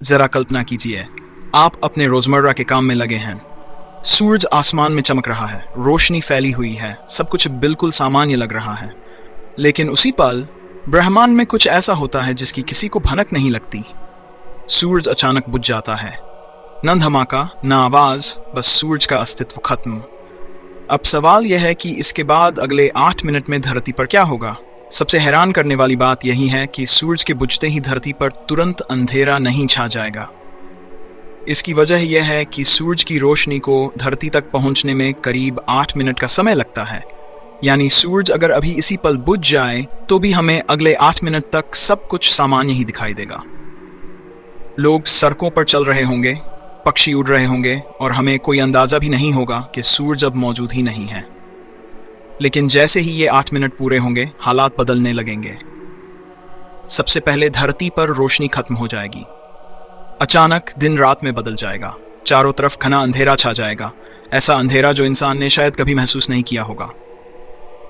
जरा कल्पना कीजिए, आप अपने रोजमर्रा के काम में लगे हैं। सूरज आसमान में चमक रहा है, रोशनी फैली हुई है, सब कुछ बिल्कुल सामान्य लग रहा है। लेकिन उसी पल ब्रह्मांड में कुछ ऐसा होता है जिसकी किसी को भनक नहीं लगती। सूरज अचानक बुझ जाता है। न धमाका, न आवाज, बस सूरज का अस्तित्व खत्म। अब सवाल यह है कि इसके बाद अगले 8 मिनट में धरती पर क्या होगा। सबसे हैरान करने वाली बात यही है कि सूरज के बुझते ही धरती पर तुरंत अंधेरा नहीं छा जाएगा। इसकी वजह यह है कि सूरज की रोशनी को धरती तक पहुंचने में करीब 8 मिनट का समय लगता है। यानी सूरज अगर अभी इसी पल बुझ जाए तो भी हमें अगले 8 मिनट तक सब कुछ सामान्य ही दिखाई देगा। लोग सड़कों पर चल रहे होंगे, पक्षी उड़ रहे होंगे और हमें कोई अंदाजा भी नहीं होगा कि सूरज अब मौजूद ही नहीं है। लेकिन जैसे ही ये 8 मिनट पूरे होंगे, हालात बदलने लगेंगे। सबसे पहले धरती पर रोशनी खत्म हो जाएगी। अचानक दिन रात में बदल जाएगा। चारों तरफ घना अंधेरा छा जाएगा, ऐसा अंधेरा जो इंसान ने शायद कभी महसूस नहीं किया होगा।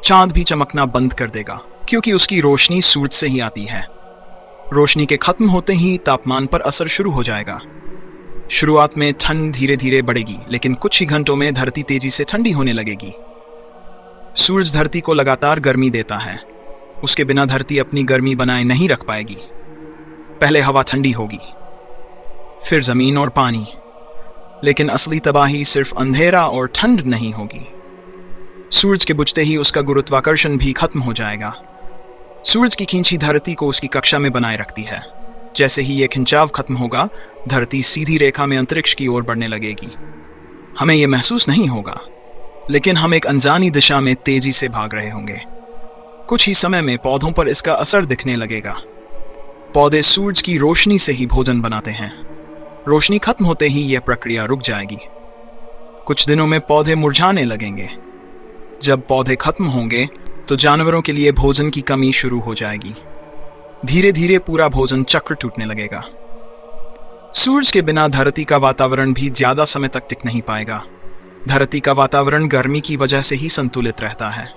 चांद भी चमकना बंद कर देगा, क्योंकि उसकी रोशनी सूरज से ही आती है। रोशनी के खत्म होते ही तापमान पर असर शुरू हो जाएगा। शुरुआत में ठंड धीरे धीरे बढ़ेगी, लेकिन कुछ ही घंटों में धरती तेजी से ठंडी होने लगेगी। सूरज धरती को लगातार गर्मी देता है। उसके बिना धरती अपनी गर्मी बनाए नहीं रख पाएगी। पहले हवा ठंडी होगी, फिर जमीन और पानी। लेकिन असली तबाही सिर्फ अंधेरा और ठंड नहीं होगी। सूरज के बुझते ही उसका गुरुत्वाकर्षण भी खत्म हो जाएगा। सूरज की खींची धरती को उसकी कक्षा में बनाए रखती है। जैसे ही यह खिंचाव खत्म होगा, धरती सीधी रेखा में अंतरिक्ष की ओर बढ़ने लगेगी। हमें यह महसूस नहीं होगा, लेकिन हम एक अनजानी दिशा में तेजी से भाग रहे होंगे। कुछ ही समय में पौधों पर इसका असर दिखने लगेगा। पौधे सूरज की रोशनी से ही भोजन बनाते हैं। रोशनी खत्म होते ही यह प्रक्रिया रुक जाएगी। कुछ दिनों में पौधे मुरझाने लगेंगे। जब पौधे खत्म होंगे तो जानवरों के लिए भोजन की कमी शुरू हो जाएगी। धीरे धीरे पूरा भोजन चक्र टूटने लगेगा। सूरज के बिना धरती का वातावरण भी ज्यादा समय तक टिक नहीं पाएगा। धरती का वातावरण गर्मी की वजह से ही संतुलित रहता है।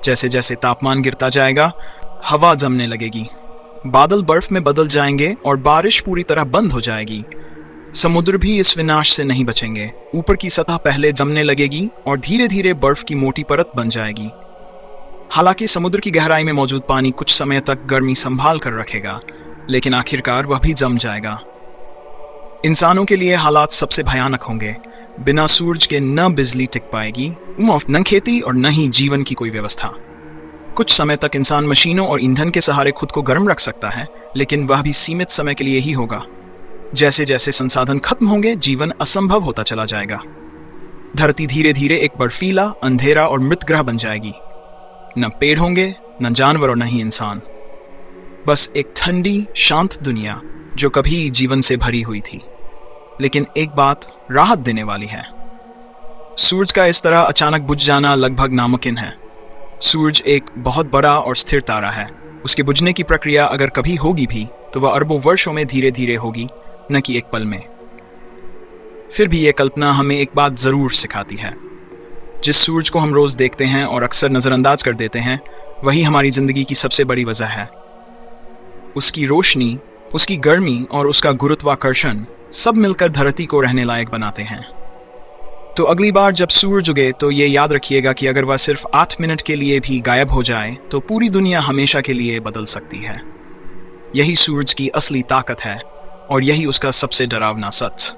जैसे जैसे तापमान गिरता जाएगा, हवा जमने लगेगी, बादल बर्फ में बदल जाएंगे और बारिश पूरी तरह बंद हो जाएगी। समुद्र भी इस विनाश से नहीं बचेंगे। ऊपर की सतह पहले जमने लगेगी और धीरे धीरे बर्फ की मोटी परत बन जाएगी। हालांकि समुद्र की गहराई में मौजूद पानी कुछ समय तक गर्मी संभाल कर रखेगा, लेकिन आखिरकार वह भी जम जाएगा। इंसानों के लिए हालात सबसे भयानक होंगे। बिना सूरज के न बिजली टिक पाएगी, न खेती और न ही जीवन की कोई व्यवस्था। कुछ समय तक इंसान मशीनों और ईंधन के सहारे खुद को गर्म रख सकता है, लेकिन वह भी सीमित समय के लिए ही होगा। जैसे जैसे संसाधन खत्म होंगे, जीवन असंभव होता चला जाएगा। धरती धीरे धीरे एक बर्फीला, अंधेरा और मृत ग्रह बन जाएगी। न पेड़ होंगे, न जानवर और न ही इंसान। बस एक ठंडी, शांत दुनिया जो कभी जीवन से भरी हुई थी। लेकिन एक बात राहत देने वाली है। सूरज का इस तरह अचानक बुझ जाना लगभग नामुमकिन है। सूरज एक बहुत बड़ा और स्थिर तारा है। उसके बुझने की प्रक्रिया अगर कभी होगी भी, तो वह अरबों वर्षों में धीरे धीरे होगी, न कि एक पल में। फिर भी यह कल्पना हमें एक बात जरूर सिखाती है। जिस सूरज को हम रोज देखते हैं और अक्सर नजरअंदाज कर देते हैं, वही हमारी जिंदगी की सबसे बड़ी वजह है। उसकी रोशनी, उसकी गर्मी और उसका गुरुत्वाकर्षण सब मिलकर धरती को रहने लायक बनाते हैं। तो अगली बार जब सूरज उगे तो ये याद रखिएगा कि अगर वह सिर्फ 8 मिनट के लिए भी गायब हो जाए तो पूरी दुनिया हमेशा के लिए बदल सकती है। यही सूरज की असली ताकत है और यही उसका सबसे डरावना सच।